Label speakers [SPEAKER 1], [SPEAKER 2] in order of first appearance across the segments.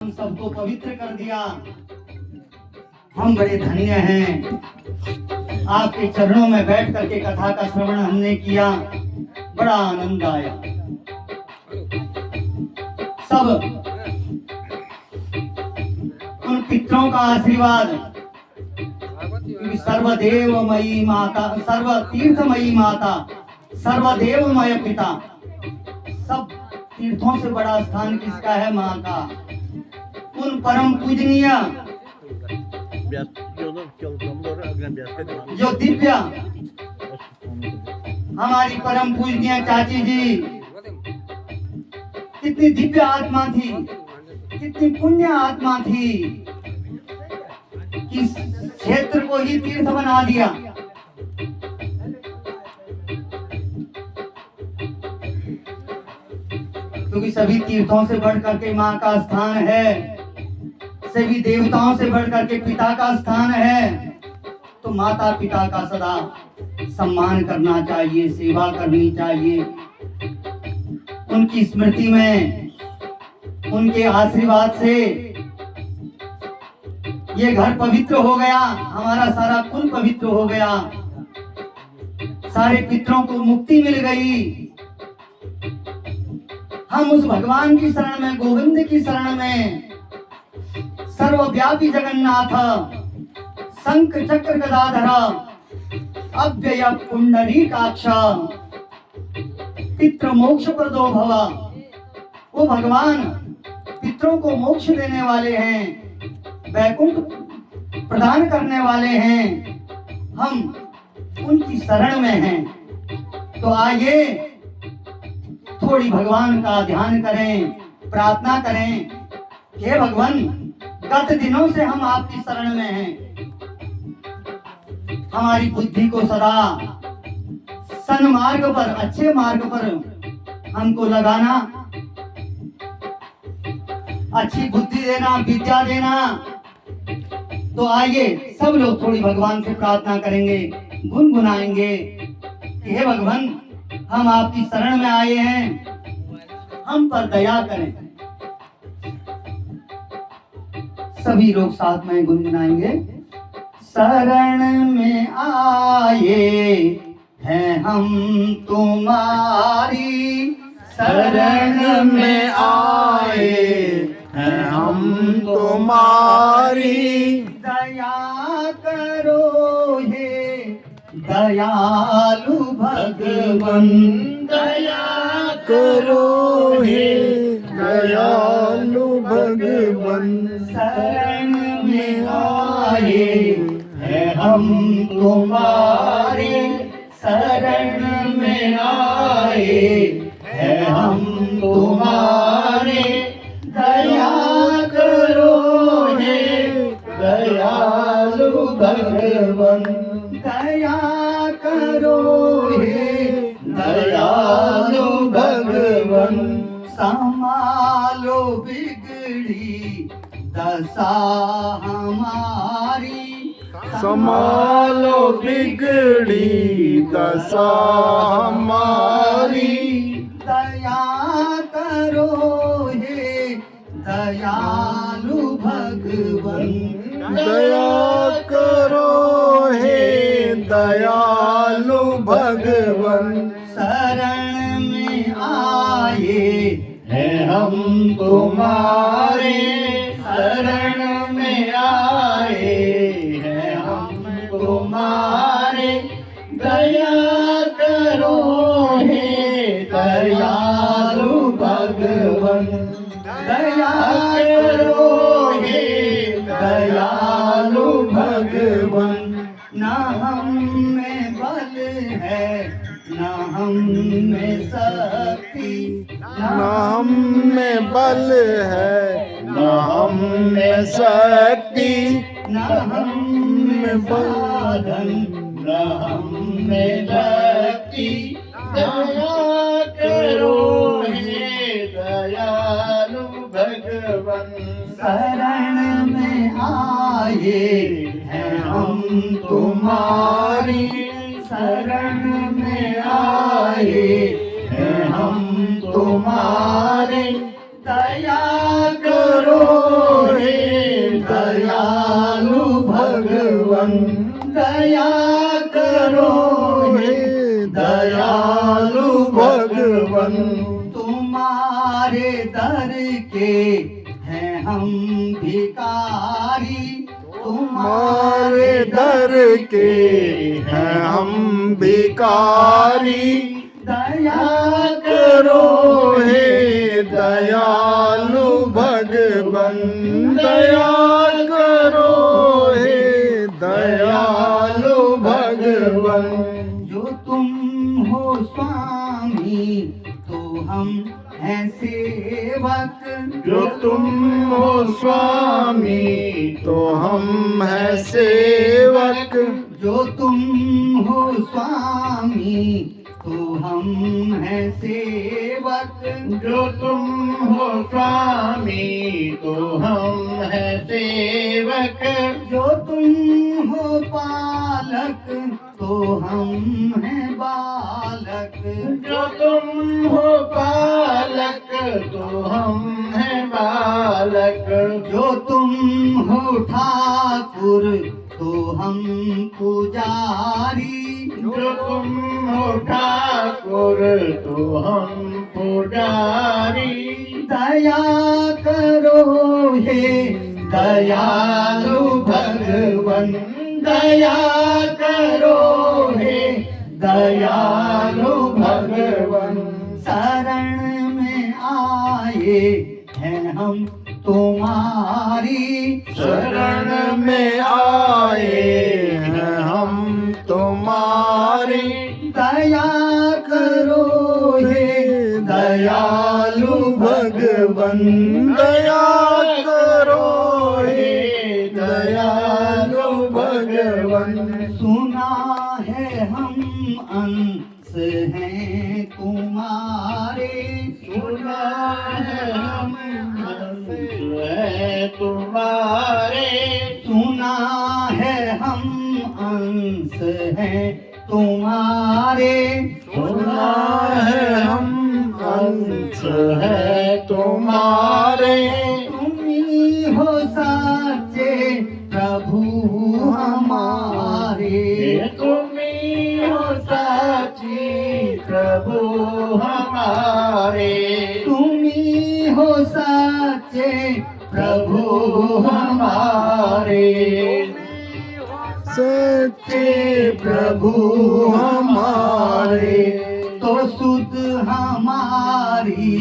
[SPEAKER 1] हम सबको पवित्र कर दिया। हम बड़े धन्य हैं। आपके चरणों में बैठ करके कथा का श्रवण हमने किया, बड़ा आनंद आया। सब उन पितरों का आशीर्वाद, सर्वदेवमयी माता, सर्वतीर्थमयी माता, सर्वदेवमय पिता, सब तीर्थों से बड़ा स्थान किसका है? माँ का। उन परम पूजनीय जो दिव्य हमारी परम पूजनीय चाची जी, कितनी दिव्य आत्मा थी, कितनी पुण्य आत्मा थी, इस क्षेत्र को ही तीर्थ बना दिया। क्योंकि सभी तीर्थों से बढ़ करके माँ का स्थान है, सभी देवताओं से बढ़ करके पिता का स्थान है। तो माता पिता का सदा सम्मान करना चाहिए, सेवा करनी चाहिए। उनकी स्मृति में, उनके आशीर्वाद से ये घर पवित्र हो गया, हमारा सारा कुल पवित्र हो गया, सारे पितरों को मुक्ति मिल गई। हम उस भगवान की शरण में, गोविंद की शरण में, सर्वव्यापी जगन्नाथ, शंख चक्र गदाधर, अव्यय पुंडरीकाक्ष, पितृ मोक्ष प्रदो भव, वो भगवान पितरों को मोक्ष देने वाले हैं, वैकुंठ प्रदान करने वाले हैं। हम उनकी शरण में हैं। तो आइए थोड़ी भगवान का ध्यान करें, प्रार्थना करें। हे भगवान, गत दिनों से हम आपकी शरण में हैं। हमारी बुद्धि को सदा सन्मार्ग पर, अच्छे मार्ग पर हमको लगाना, अच्छी बुद्धि देना, विद्या देना। तो आइए सब लोग थोड़ी भगवान से प्रार्थना करेंगे, गुनगुनाएंगे कि हे भगवान, हम आपकी शरण में आए हैं, हम पर दया करें। सभी लोग साथ में गुनगुनाएंगे। शरण में आए हैं हम तुम्हारी,
[SPEAKER 2] शरण में आए हैं हम तुम्हारी,
[SPEAKER 1] दया करो हे दयालु भगवन,
[SPEAKER 2] दया करो हे दयालु भगवन।
[SPEAKER 1] शरण में आए हैं हम तुम्हारे, शरण में आए हैं हम तुम्हारे, दया करो हे दयालु भगवन, दया करो हे दयालु भगवन। संभालो बिगड़ी दशा हमारी,
[SPEAKER 2] संभालो बिगड़ी दशा हमारी,
[SPEAKER 1] दया करो हे दयालु भगवन,
[SPEAKER 2] दया करो हे दयालु भगवन।
[SPEAKER 1] शरण में आए हैं हम तुम्हारे, शरण में आए हैं हम तुम्हारे, दया करो हे दयालु भगवन, दया करो हे दयालु भगवन। ना हम में बल है, ना हम में शक्ति,
[SPEAKER 2] ना हम में बल है, ना हम में शक्ति,
[SPEAKER 1] ना हम में साधन, ना हम में भक्ति, दया करो हे दयालु भगवन। शरण में आए हैं हम तुम्हारी, शरण में आए हैं हम तुम्हारे, दया करो हम भिखारी
[SPEAKER 2] तुम्हारे दर के हैं हम भिखारी।
[SPEAKER 1] दया
[SPEAKER 2] करो हे दयालु भगवन, दया करो हे दयालु भगवन।
[SPEAKER 1] जो तुम हो स्वामी तो हम हैं सेवक,
[SPEAKER 2] जो तुम हो स्वामी तो हम हैं सेवक।
[SPEAKER 1] जो तुम हो स्वामी तो हम हैं सेवक।
[SPEAKER 2] जो तुम हो स्वामी तो हम हैं सेवक।
[SPEAKER 1] जो तुम हो पालक तो हम हैं बालक।
[SPEAKER 2] जो तुम हो पालक तो हम हैं बालक।
[SPEAKER 1] जो तुम हो ठाकुर तो हम पुजारी।
[SPEAKER 2] जो तुम हो ठाकुर तो हम पुजारी।
[SPEAKER 1] दया करो हे दयालु भगवन, दया करो हे दयालु भगवन। शरण में आए हैं हम तुम्हारी,
[SPEAKER 2] शरण में आए हैं हम तुम्हारी।
[SPEAKER 1] दया करो हे दयालु भगवन,
[SPEAKER 2] दया करो हे दयालु भगवन।
[SPEAKER 1] सुना है हम अंश हैं तुम्हारे,
[SPEAKER 2] सुना है हम अंश हैं तुम्हारे।
[SPEAKER 1] सुना है हम अंश हैं तुम्हारे।
[SPEAKER 2] सुना है हम अंश हैं तुम्हारे।
[SPEAKER 1] तुम ही हो सच्चे प्रभु हमारे,
[SPEAKER 2] तुम ही हो सच्ची प्रभु हमारे।
[SPEAKER 1] तुम ही हो सच्चे प्रभु हमारे।
[SPEAKER 2] सच्चे प्रभु हमारे।
[SPEAKER 1] तो सुध हमारी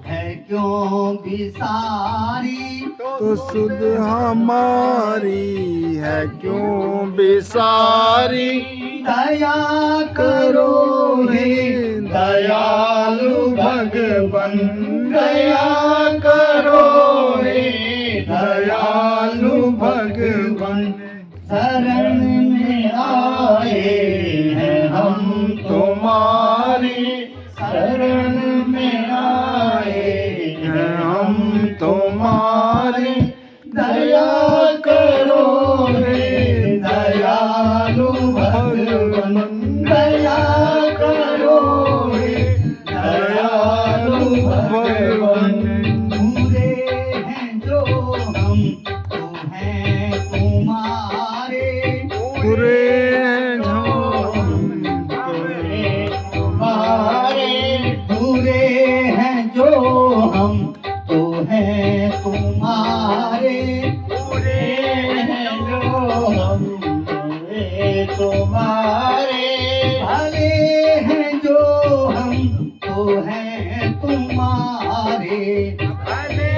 [SPEAKER 1] है क्यों बिसारी,
[SPEAKER 2] तो सुध हमारी है क्यों बिसारी।
[SPEAKER 1] दया करो हे
[SPEAKER 2] दयालु भगवन, दया करो हे दयालु भगवन।
[SPEAKER 1] शरण में आए हैं हम
[SPEAKER 2] तुम्हारी, शरण में आए हैं हम तुम्हारी। दया करो हे दयालु भगवन, दया करो हे दयालु भगवन।
[SPEAKER 1] पूरे हैं जो हम तो हैं तुम्हारे,
[SPEAKER 2] पूरे जो हम तुम्हारे।
[SPEAKER 1] पूरे हैं जो हम तो हैं तुम्हारे।
[SPEAKER 2] पूरे हैं जो हम तुम्हारे।
[SPEAKER 1] भले हैं जो हम तो हैं तुम्हारे।
[SPEAKER 2] भले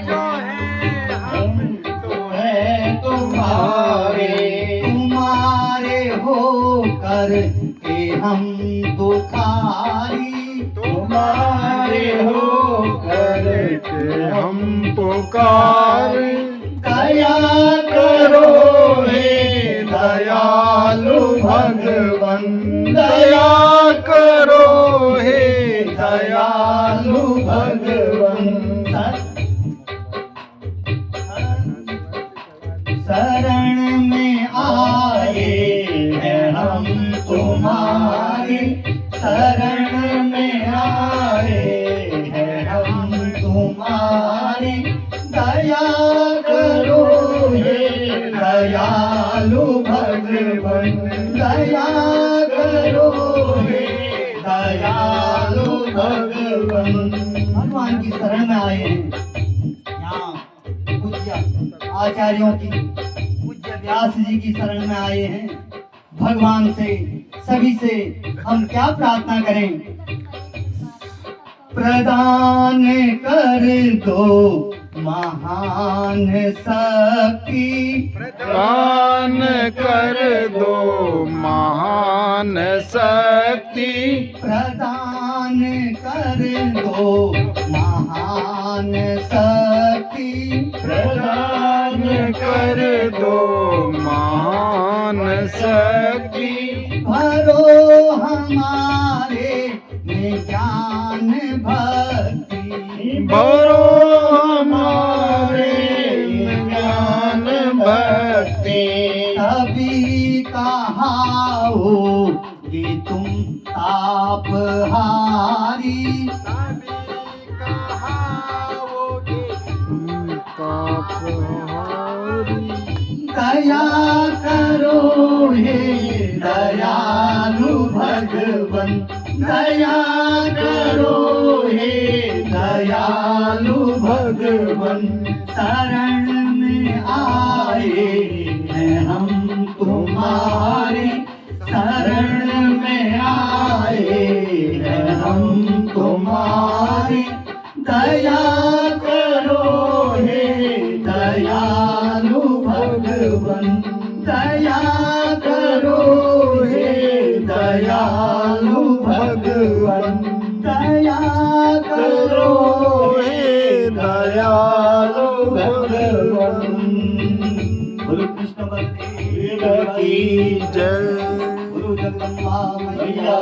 [SPEAKER 2] जो हैं हम तो हैं तुम्हारे।
[SPEAKER 1] तुम्हारे होकर के हम दुखारी,
[SPEAKER 2] तुम्हारे होकर के हम पुकार। दया करो हे दयालु भगवन, दया करो हे दयालु भगवन।
[SPEAKER 1] शरण में आए हैं हम तुम्हारी, शरण में आए हैं हम तुम्हारी। दया करो हे दयालु भगवन, दया करो हे दयालु भगवन। भगवान की शरण में आए हैं। यहाँ आचार्यों की, पूज्य व्यास जी की शरण में आए हैं। भगवान से, सभी से हम क्या प्रार्थना करें? प्रदान कर दो महान शक्ति,
[SPEAKER 2] प्रदान कर दो महान शक्ति,
[SPEAKER 1] प्रदान कर दो महान शक्ति,
[SPEAKER 2] प्रदान कर दो महान शक्ति।
[SPEAKER 1] भरो हमारे में ज्ञान भक्ति,
[SPEAKER 2] भरो हमारे ज्ञान भक्ति,
[SPEAKER 1] तभी कहा होगी तुम तापहारी, दया करो हे दयालु भगवन, दया करो हे दयालु भगवन, शरण में आए हैं हम तुम्हारे, शरण में आए हैं हम तुम्हारे, दया करो हे दयालु भगवन, दया करो हे दयालु भगवन, दया करो हे दयालु भगवन। गुरु कृष्ण बलदेव
[SPEAKER 2] की जय।
[SPEAKER 1] गुरु जगदम्बा मैया